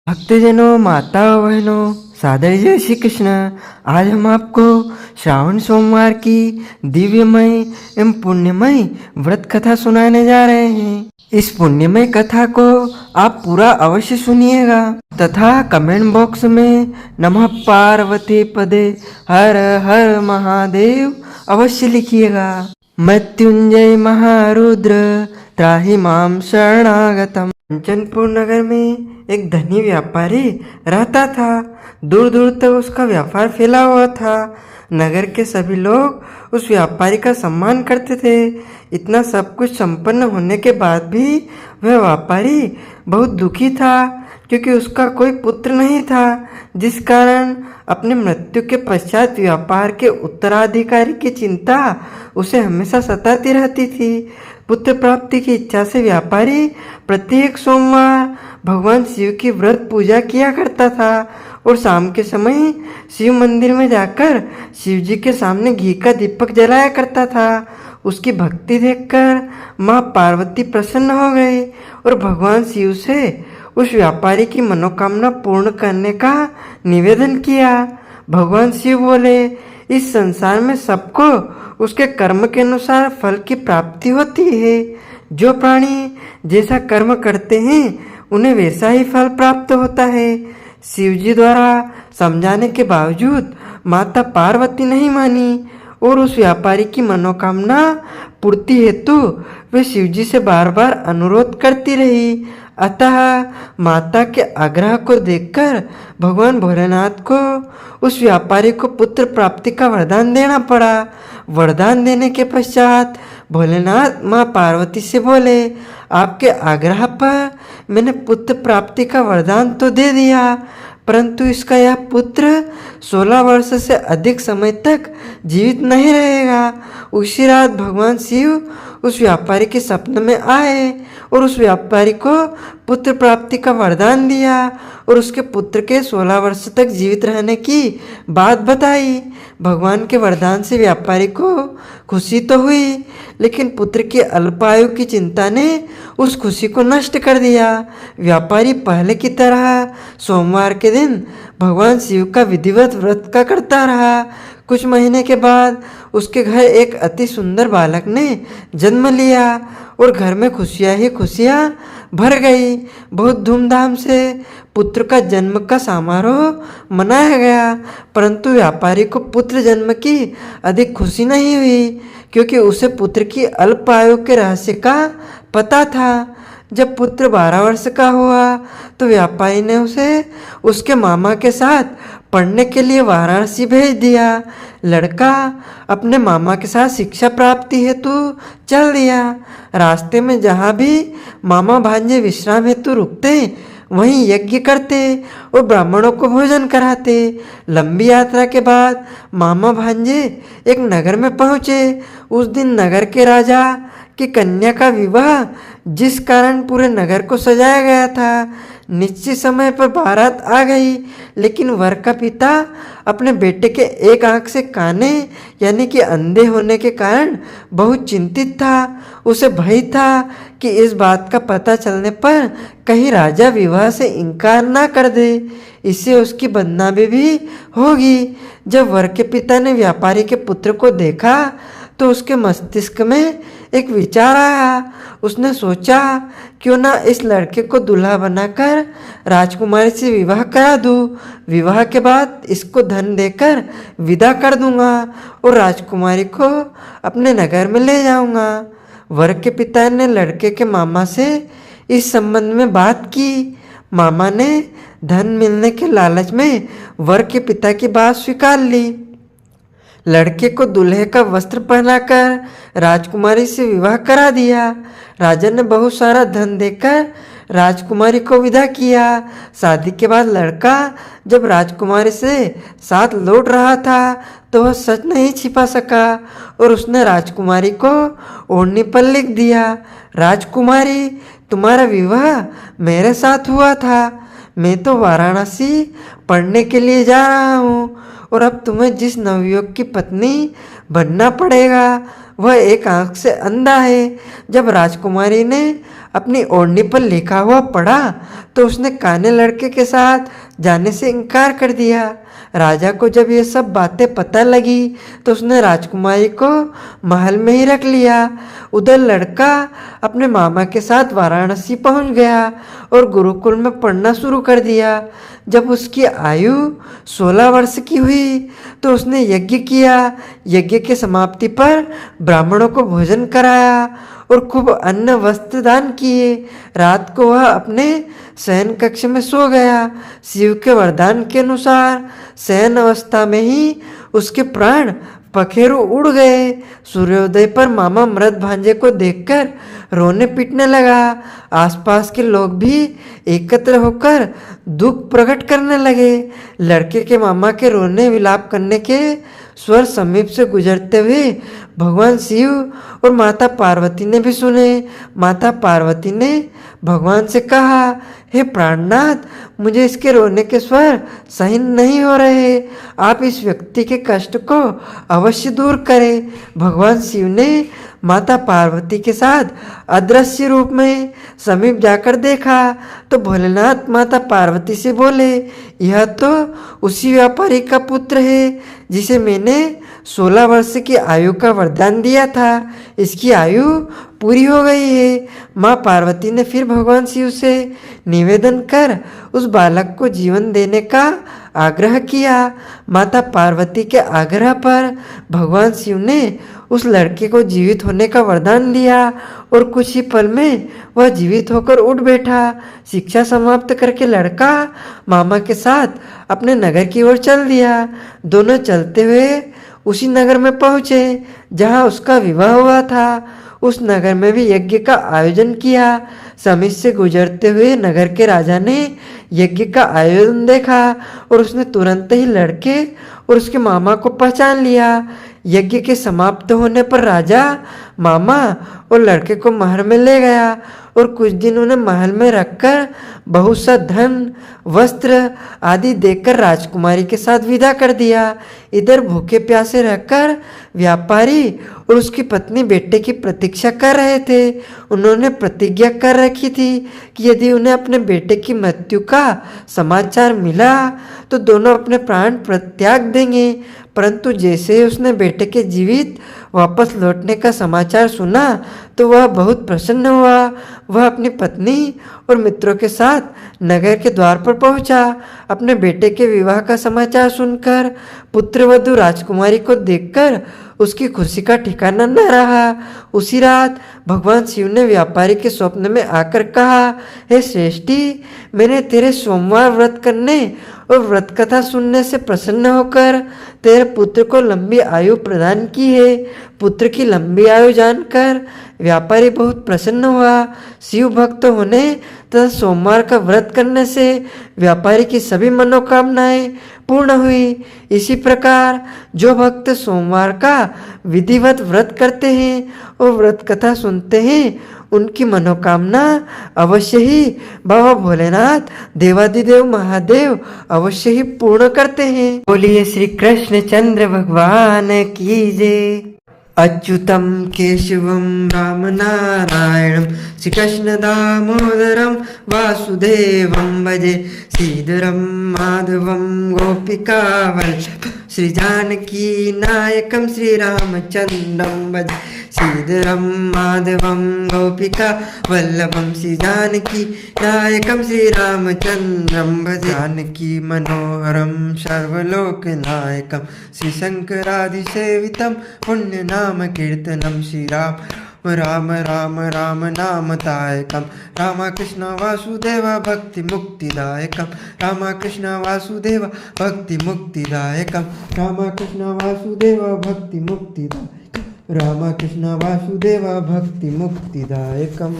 भक्तजनों, माता बहनों, सादर जय श्री कृष्ण। आज हम आपको श्रावण सोमवार की दिव्यमय एवं पुण्यमय व्रत कथा सुनाने जा रहे हैं। इस पुण्यमय कथा को आप पूरा अवश्य सुनिएगा तथा कमेंट बॉक्स में नमः पार्वती पदे हर हर महादेव अवश्य लिखिएगा। मृत्युंजय महारुद्र त्राहि माम शरणागतम। कंचनपुर नगर में एक धनी व्यापारी रहता था। दूर दूर तक उसका व्यापार फैला हुआ था। नगर के सभी लोग उस व्यापारी का सम्मान करते थे। इतना सब कुछ संपन्न होने के बाद भी वह व्यापारी बहुत दुखी था, क्योंकि उसका कोई पुत्र नहीं था, जिस कारण अपने मृत्यु के पश्चात व्यापार के उत्तराधिकारी की चिंता उसे हमेशा सताती रहती थी। पुत्र प्राप्ति की इच्छा से व्यापारी प्रत्येक सोमवार भगवान शिव की व्रत पूजा किया करता था और शाम के समय शिव मंदिर में जाकर शिव जी के सामने घी का दीपक जलाया करता था। उसकी भक्ति देखकर माँ पार्वती प्रसन्न हो गई और भगवान शिव से उस व्यापारी की मनोकामना पूर्ण करने का निवेदन किया। भगवान शिव बोले, इस संसार में सबको उसके कर्म के अनुसार फल की प्राप्ति होती है। जो प्राणी जैसा कर्म करते हैं उन्हें वैसा ही फल प्राप्त होता है। शिव जी द्वारा समझाने के बावजूद माता पार्वती नहीं मानी और उस व्यापारी की मनोकामना पूर्ति हेतु वे शिव जी से बार बार अनुरोध करती रही। अतः माता के आग्रह को देखकर भगवान भोलेनाथ को उस व्यापारी को पुत्र प्राप्ति का वरदान देना पड़ा। वरदान देने के पश्चात भोलेनाथ माँ पार्वती से बोले, आपके आग्रह पर मैंने पुत्र प्राप्ति का वरदान तो दे दिया, परंतु इसका यह पुत्र 16 वर्ष से अधिक समय तक जीवित नहीं रहेगा। उसी रात भगवान शिव उस व्यापारी के स्वप्न में आए और उस व्यापारी को पुत्र प्राप्ति का वरदान दिया और उसके पुत्र के 16 वर्ष तक जीवित रहने की बात बताई। भगवान के वरदान से व्यापारी को खुशी तो हुई, लेकिन पुत्र की अल्पायु की चिंता ने उस खुशी को नष्ट कर दिया। व्यापारी पहले की तरह सोमवार के दिन भगवान शिव का विधिवत व्रत का करता रहा। कुछ महीने के बाद उसके घर एक अति सुंदर बालक ने जन्म लिया और घर में खुशियाँ ही खुशियाँ भर गई। बहुत धूमधाम से पुत्र का जन्म का समारोह मनाया गया, परंतु व्यापारी को पुत्र जन्म की अधिक खुशी नहीं हुई, क्योंकि उसे पुत्र की अल्प आयु के रहस्य का पता था। जब पुत्र 12 वर्ष का हुआ तो व्यापारी ने उसे उसके मामा के साथ पढ़ने के लिए वाराणसी भेज दिया। लड़का अपने मामा के साथ शिक्षा प्राप्ति हेतु चल दिया। रास्ते में जहाँ भी मामा भांजे विश्राम हेतु रुकते वहीं यज्ञ करते और ब्राह्मणों को भोजन कराते। लंबी यात्रा के बाद मामा भांजे एक नगर में पहुँचे। उस दिन नगर के राजा की कन्या का विवाह, जिस कारण पूरे नगर को सजाया गया था। निश्चित समय पर बारात आ गई, लेकिन वर का पिता अपने बेटे के एक आंख से काने यानी कि अंधे होने के कारण बहुत चिंतित था। उसे भय था कि इस बात का पता चलने पर कहीं राजा विवाह से इनकार ना कर दे, इससे उसकी बदनामी भी होगी। जब वर के पिता ने व्यापारी के पुत्र को देखा तो उसके मस्तिष्क में एक विचार आया। उसने सोचा, क्यों ना इस लड़के को दूल्हा बनाकर राजकुमारी से विवाह करा दूं। विवाह के बाद इसको धन देकर विदा कर दूंगा और राजकुमारी को अपने नगर में ले जाऊंगा। वर के पिता ने लड़के के मामा से इस संबंध में बात की। मामा ने धन मिलने के लालच में वर के पिता की बात स्वीकार ली। लड़के को दूल्हे का वस्त्र पहनाकर राजकुमारी से विवाह करा दिया। राजा ने बहुत सारा धन देकर राजकुमारी को विदा किया। शादी के बाद लड़का जब राजकुमारी से साथ लौट रहा था तो वह सच नहीं छिपा सका और उसने राजकुमारी को ओढ़नी पर लिख दिया, राजकुमारी तुम्हारा विवाह मेरे साथ हुआ था। मैं तो वाराणसी पढ़ने के लिए जा रहा हूँ और अब तुम्हें जिस नवयुवक की पत्नी बनना पड़ेगा वह एक आंख से अंधा है। जब राजकुमारी ने अपनी ओढ़नी पर लिखा हुआ पढ़ा तो उसने काने लड़के के साथ जाने से इनकार कर दिया। राजा को जब ये सब बातें पता लगी तो उसने राजकुमारी को महल में ही रख लिया। उधर लड़का अपने मामा के साथ वाराणसी पहुंच गया और गुरुकुल में पढ़ना शुरू कर दिया। जब उसकी आयु 16 वर्ष की हुई तो उसने यज्ञ किया। यज्ञ के समाप्ति पर ब्राह्मणों को भोजन कराया और खूब अन्न वस्त्र दान किए। रात को वह अपने शयन कक्ष में सो गया। शिव के वरदान के अनुसार शयन अवस्था में ही उसके प्राण पखेरु उड़ गए। सूर्योदय पर मामा मृत भांजे को देखकर रोने पीटने लगा। आसपास के लोग भी एकत्र होकर दुख प्रकट करने लगे। लड़के के मामा के रोने विलाप करने के स्वर समीप से गुजरते हुए भगवान शिव और माता पार्वती ने भी सुने। माता पार्वती ने भगवान से कहा, हे प्राणनाथ, मुझे इसके रोने के स्वर सहन नहीं हो रहे। आप इस व्यक्ति के कष्ट को अवश्य दूर करें। भगवान शिव ने माता पार्वती के साथ अदृश्य रूप में समीप जाकर देखा तो भोलेनाथ माता पार्वती से बोले, यह तो उसी व्यापारी का पुत्र है जिसे मैंने 16 वर्ष की आयु का वरदान दिया था। इसकी आयु पूरी हो गई है। माँ पार्वती ने फिर भगवान शिव से निवेदन कर उस बालक को जीवन देने का आग्रह किया। माता पार्वती के आग्रह पर भगवान शिव ने उस लड़के को जीवित होने का वरदान दिया और कुछ ही पल में वह जीवित होकर उठ बैठा। शिक्षा समाप्त करके लड़का मामा के साथ अपने नगर की ओर चल दिया। दोनों चलते हुए उसी नगर में पहुँचे जहाँ उसका विवाह हुआ था। उस नगर में भी यज्ञ का आयोजन किया। समीप से गुजरते हुए नगर के राजा ने यज्ञ का आयोजन देखा और उसने तुरंत ही लड़के और उसके मामा को पहचान लिया। यज्ञ के समाप्त होने पर राजा मामा और लड़के को महल में ले गया और कुछ दिन उन्हें महल में रखकर बहुत सा धन वस्त्र आदि देकर राजकुमारी के साथ विदा कर दिया। इधर भूखे प्यासे रहकर व्यापारी और उसकी पत्नी बेटे की प्रतीक्षा कर रहे थे। उन्होंने प्रतिज्ञा कर रखी थी कि यदि उन्हें अपने बेटे की मृत्यु का समाचार मिला तो दोनों अपने प्राण त्याग देंगे। परंतु जैसे ही उसने बेटे के जीवित वापस लौटने का समाचार सुना तो वह बहुत प्रसन्न हुआ। वह अपनी पत्नी और मित्रों के साथ नगर के द्वार पर पहुंचा। अपने बेटे के विवाह का समाचार सुनकर पुत्रवधू राजकुमारी को देखकर उसकी खुशी का ठिकाना न रहा। उसी रात भगवान शिव ने व्यापारी के स्वप्न में आकर कहा, हे श्रेष्ठी, मैंने तेरे सोमवार व्रत करने और व्रत कथा सुनने से प्रसन्न होकर तेरे पुत्र को लंबी आयु प्रदान की है। पुत्र की लंबी आयु जानकर व्यापारी बहुत प्रसन्न हुआ। शिव भक्त होने तथा सोमवार का व्रत करने से व्यापारी की सभी मनोकामनाएं पूर्ण हुई। इसी प्रकार जो भक्त सोमवार का विधिवत व्रत करते हैं और व्रत कथा सुनते हैं उनकी मनोकामना अवश्य ही बाबा भोलेनाथ देवादिदेव महादेव अवश्य ही पूर्ण करते हैं। बोलिए श्री कृष्ण चंद्र भगवान की जय। अच्युतम केशवम राम नारायणम श्री कृष्ण दामोदरम वासुदेवम भजे। श्रीधरम माधवम गोपिका वल्लभ श्री जानकी नायकम श्री रामचंद्रम भजे। श्रीधरम माधवम गोपिका वल्लभम श्री जानकी नायकम श्री रामचंद्रम भजे। जानकी मनोहरम सर्वलोक नायकम श्री शंकरादिसेवितम पुण्य नाम कीर्तनम श्री राम राम राम नामदायकम रामकृष्ण वासुदेव भक्ति मुक्तिदायकम रामकृष्ण वासुदेव भक्ति मुक्तिदायकम रामकृष्ण वासुदेव भक्ति मुक्तिदायकम रामकृष्ण वासुदेव भक्ति मुक्तिदायकम।